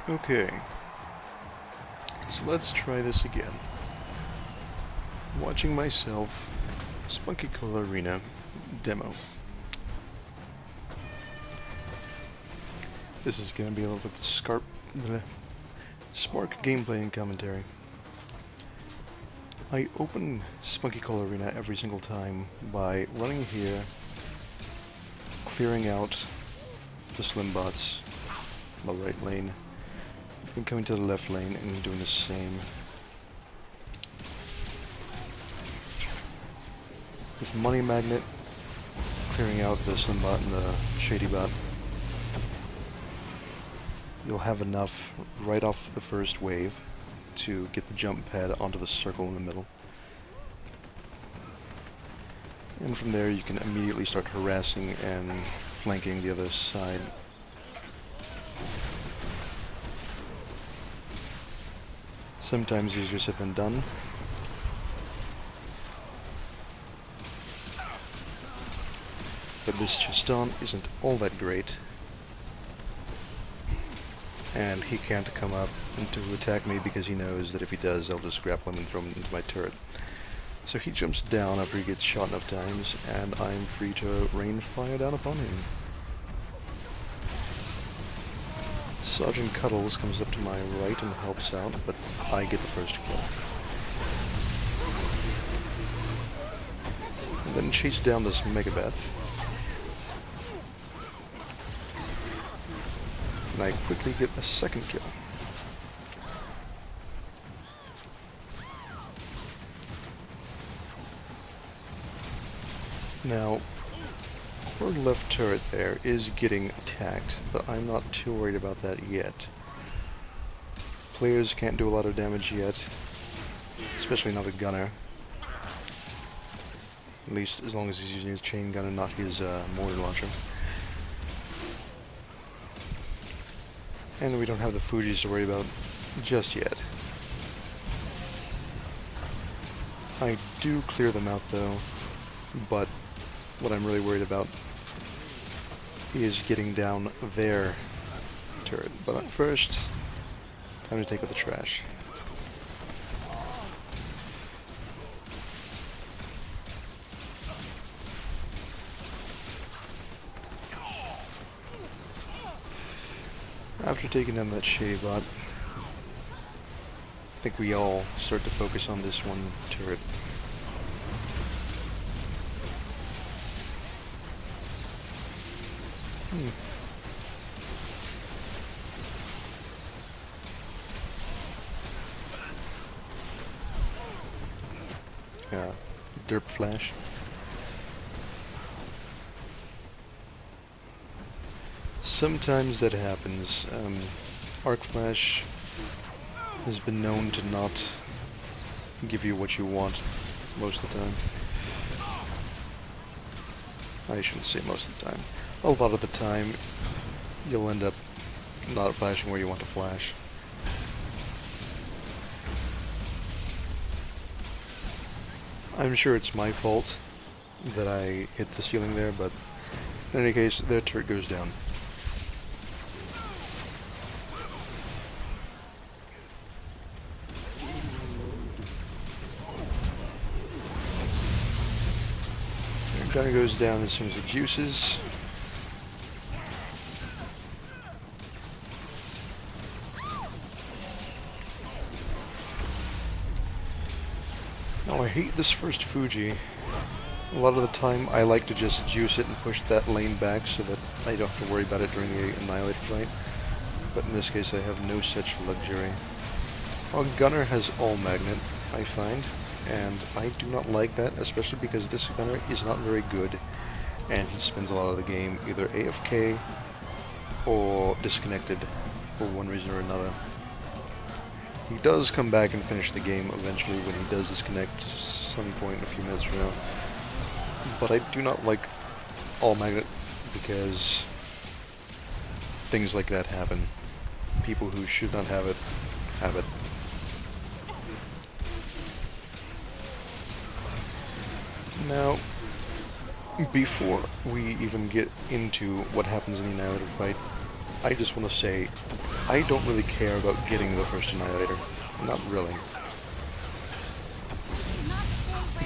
Okay, so let's try this again. Watching myself, Spunky Cola Arena demo. This is going to be a little bit spark gameplay and commentary. I open Spunky Cola Arena every single time by running here, clearing out the slim bots in the right lane, and coming to the left lane and doing the same. With Money Magnet, clearing out the slim bot and the shady bot. You'll have enough right off the first wave to get the jump pad onto the circle in the middle. And from there you can immediately start harassing and flanking the other side. Sometimes easier said than done. But this Chiston isn't all that great. And he can't come up to attack me because he knows that if he does, I'll just grapple him and throw him into my turret. So he jumps down after he gets shot enough times, and I'm free to rain fire down upon him. Sergeant Cuddles comes up to my right and helps out, but I get the first kill. And then chase down this Megabath. And I quickly get a second kill. Now, our left turret there is getting attacked, but I'm not too worried about that yet. Players can't do a lot of damage yet, especially not a gunner. At least as long as he's using his chain gun and not his mortar launcher. And we don't have the Fujis to worry about just yet. I do clear them out though, but what I'm really worried about is getting down their turret. But first, time to take out the trash. After taking down that shady bot, I think we all start to focus on this one turret. Yeah, derp flash. Sometimes that happens. Arc Flash has been known to not give you what you want most of the time. I shouldn't say most of the time. A lot of the time, you'll end up not flashing where you want to flash. I'm sure it's my fault that I hit the ceiling there, but in any case, their turret goes down. Gunner goes down as soon as it juices. Now I hate this first Fuji. A lot of the time I like to just juice it and push that lane back so that I don't have to worry about it during the Annihilator fight. But in this case I have no such luxury. Our Gunner has all magnet, I find. And I do not like that, especially because this gunner is not very good, and he spends a lot of the game either AFK or disconnected for one reason or another. He does come back and finish the game eventually when he does disconnect some point a few minutes from now, but I do not like all magnet because things like that happen. People who should not have it, have it. Now, before we even get into what happens in the Annihilator fight, I just want to say I don't really care about getting the first Annihilator. Not really.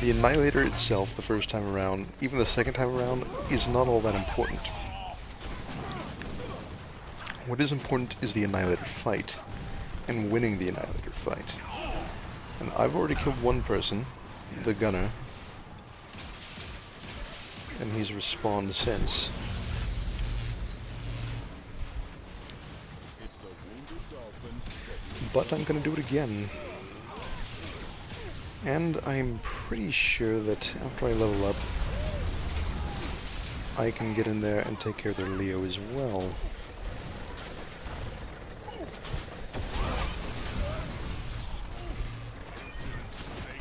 The Annihilator itself, the first time around, even the second time around, is not all that important. What is important is the Annihilator fight, and winning the Annihilator fight. And I've already killed one person, the Gunner, and he's respawned since. But I'm gonna do it again. And I'm pretty sure that after I level up, I can get in there and take care of their Leo as well.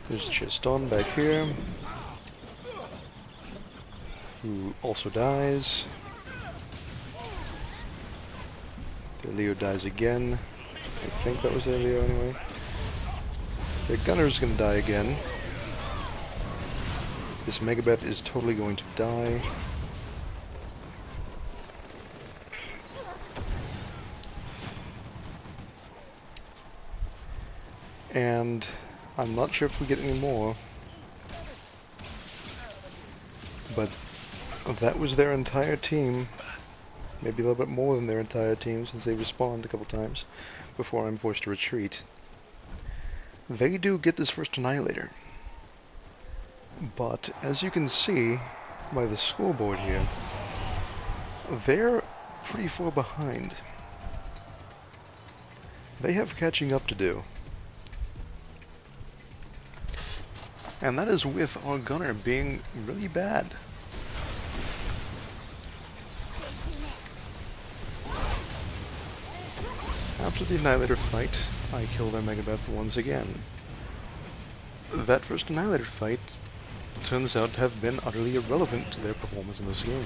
There's Chiston back here, who also dies. Their Leo dies again. I think that was their Leo anyway. Their Gunner's gonna die again. This Megabeth is totally going to die. And I'm not sure if we get any more. But that was their entire team. Maybe a little bit more than their entire team since they respawned a couple times before I'm forced to retreat. They do get this first Annihilator. But as you can see by the scoreboard here, they're pretty far behind. They have catching up to do. And that is with our Gunner being really bad. After the Annihilator fight, I kill their Megabeth once again. That first Annihilator fight turns out to have been utterly irrelevant to their performance in this game.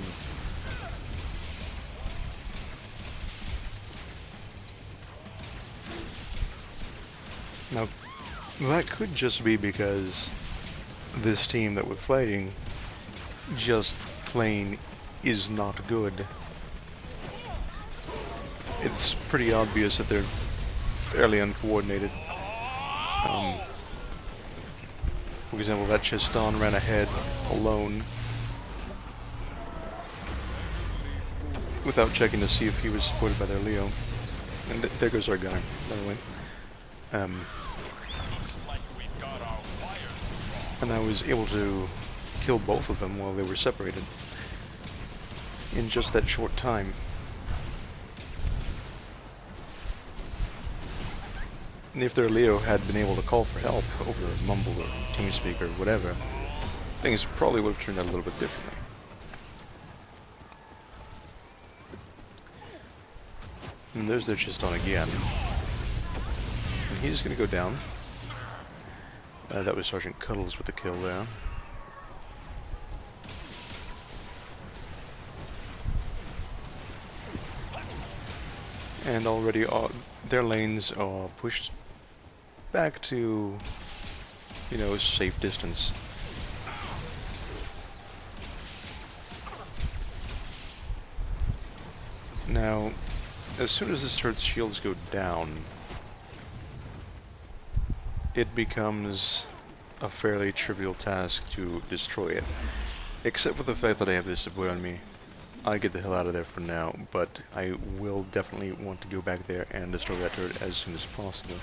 Now, that could just be because this team that we're fighting just plain is not good. It's pretty obvious that they're fairly uncoordinated. For example, that Chiston ran ahead alone without checking to see if he was supported by their Leo. And there goes our Gunner, by the way. And I was able to kill both of them while they were separated in just that short time. And if their Leo had been able to call for help over Mumble or TeamSpeak or whatever, things probably would have turned out a little bit differently. And there's their Chiston again. And he's going to go down. That was Sergeant Cuddles with the kill there. And already their lanes are pushed back to, you know, safe distance. Now, as soon as this turret's shields go down, it becomes a fairly trivial task to destroy it. Except for the fact that I have this support on me. I get the hell out of there for now, but I will definitely want to go back there and destroy that turret as soon as possible.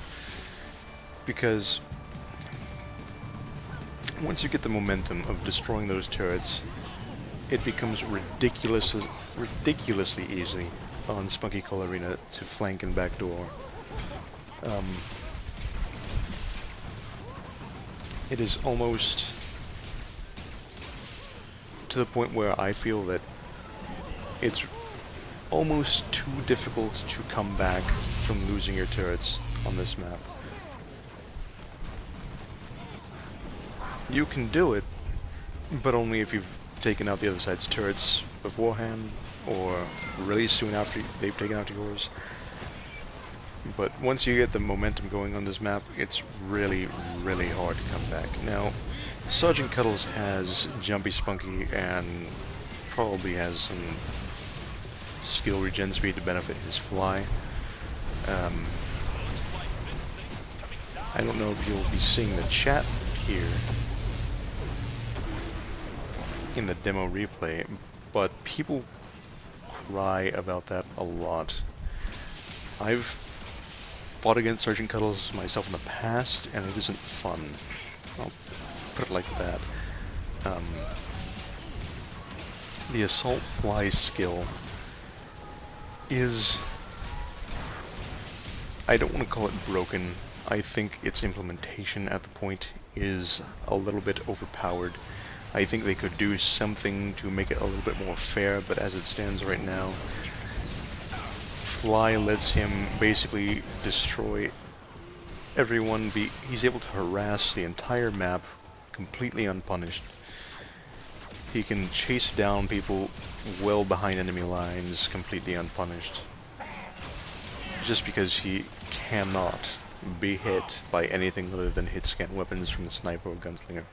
Because once you get the momentum of destroying those turrets, it becomes ridiculously easy on Spunky Call Arena to flank and backdoor. It is almost to the point where I feel that it's almost too difficult to come back from losing your turrets on this map. You can do it, but only if you've taken out the other side's turrets beforehand, or really soon after they've taken out yours. But once you get the momentum going on this map, it's really, really hard to come back. Now, Sergeant Cuddles has Jumpy Spunky and probably has some skill regen speed to benefit his fly. Um, I don't know if you'll be seeing the chat here in the demo replay, but people cry about that a lot. I've fought against Sergeant Cuddles myself in the past, and it isn't fun. I'll put it like that. The Assault Fly skill is... I don't want to call it broken. I think its implementation at the point is a little bit overpowered. I think they could do something to make it a little bit more fair, but as it stands right now, Fly lets him basically destroy everyone. He's able to harass the entire map completely unpunished. He can chase down people well behind enemy lines completely unpunished. Just because he cannot be hit by anything other than hit-scan weapons from the sniper or gunslinger.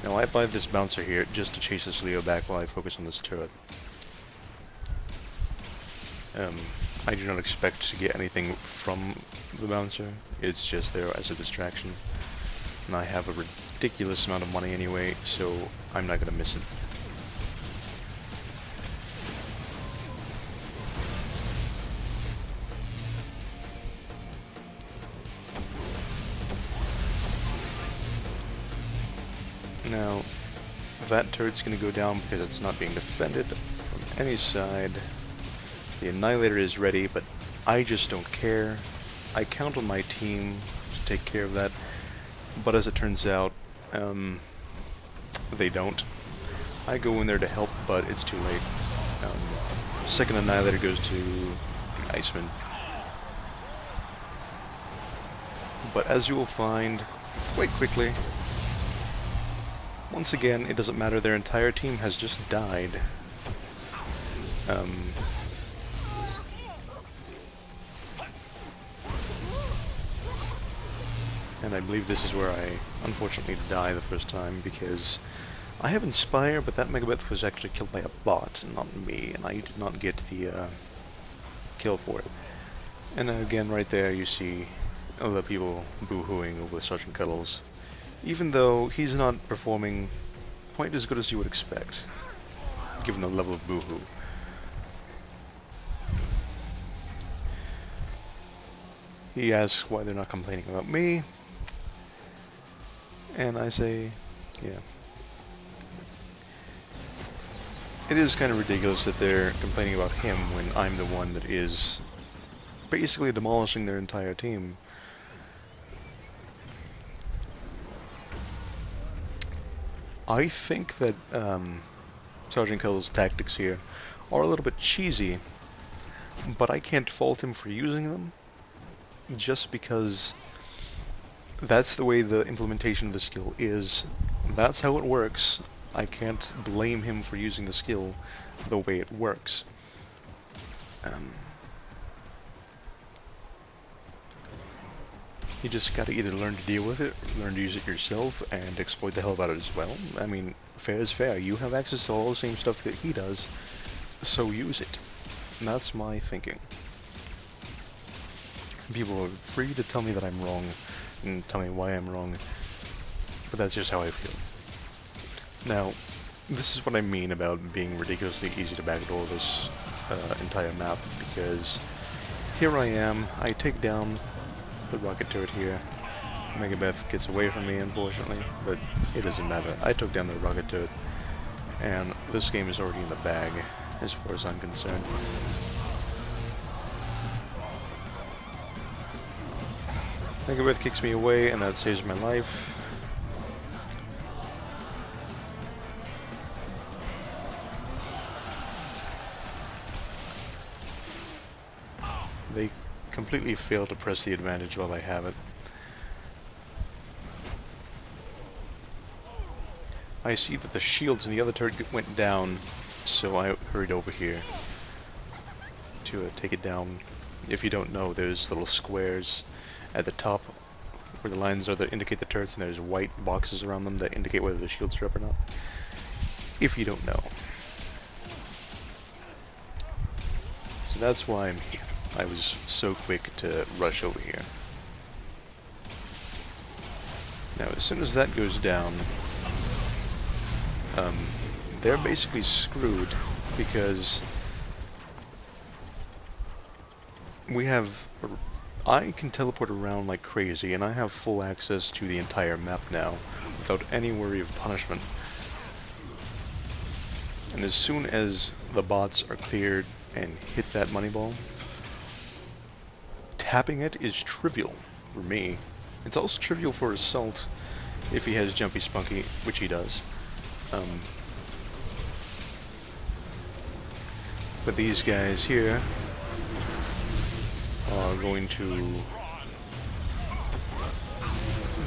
Now I apply this bouncer here just to chase this Leo back while I focus on this turret. I do not expect to get anything from the bouncer, it's just there as a distraction. And I have a ridiculous amount of money anyway, so I'm not gonna miss it. Now, that turret's gonna go down because it's not being defended from any side. The Annihilator is ready, but I just don't care. I count on my team to take care of that, but as it turns out, they don't. I go in there to help, but it's too late. Second Annihilator goes to Iceman. But as you will find quite quickly, once again, it doesn't matter, their entire team has just died. And I believe this is where I unfortunately die the first time, because I have Inspire, but that Megabeth was actually killed by a bot, and not me, and I did not get the kill for it. And again, right there, you see other people boo-hooing over Sergeant Cuddles, even though he's not performing quite as good as you would expect, given the level of boo-hoo. He asks why they're not complaining about me, and I say, yeah. It is kind of ridiculous that they're complaining about him when I'm the one that is basically demolishing their entire team. I think that Sergeant Cuddles' tactics here are a little bit cheesy, but I can't fault him for using them, just because that's the way the implementation of the skill is. That's how it works. I can't blame him for using the skill the way it works. You just gotta either learn to deal with it, learn to use it yourself, and exploit the hell out of it as well. I mean, fair is fair. You have access to all the same stuff that he does, so use it. And that's my thinking. People are free to tell me that I'm wrong, and tell me why I'm wrong, but that's just how I feel. Now, this is what I mean about being ridiculously easy to backdoor this entire map, because here I am, I take down the rocket turret here. Megabeth gets away from me, unfortunately, but it doesn't matter. I took down the rocket turret, and this game is already in the bag, as far as I'm concerned. Megabeth kicks me away, and that saves my life. They completely fail to press the advantage while I have it. I see that the shields in the other turret went down, so I hurried over here to take it down. If you don't know, there's little squares at the top where the lines are that indicate the turrets, and there's white boxes around them that indicate whether the shields are up or not. If you don't know. So that's why I'm here. I was so quick to rush over here. Now, as soon as that goes down, they're basically screwed because we have... I can teleport around like crazy, and I have full access to the entire map now without any worry of punishment. And as soon as the bots are cleared and hit that money ball, tapping it is trivial for me. It's also trivial for Assault if he has Jumpy Spunky, which he does. But these guys here are going to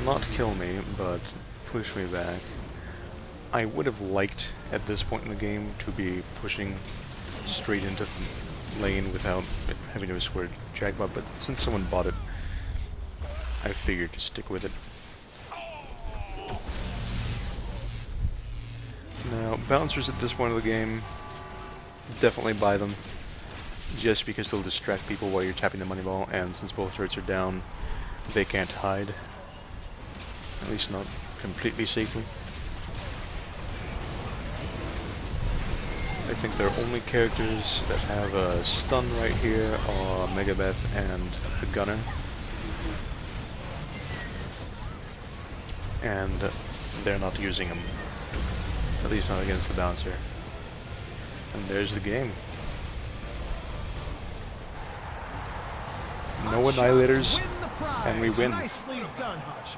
not kill me, but push me back. I would have liked, at this point in the game, to be pushing straight into the lane without having to square Jackpot, but since someone bought it, I figured to stick with it. Now, bouncers at this point of the game, definitely buy them, just because they'll distract people while you're tapping the money ball, and since both turrets are down, they can't hide. At least not completely safely. I think their only characters that have a stun right here are Megabeth and the Gunner. And they're not using them. At least not against the bouncer. And there's the game. No annihilators, and we win. Nicely done, Hutch.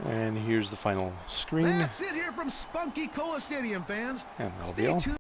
And here's the final screen. That's it here from Spunky Cola Stadium, fans. And that'll be Stay all. tuned.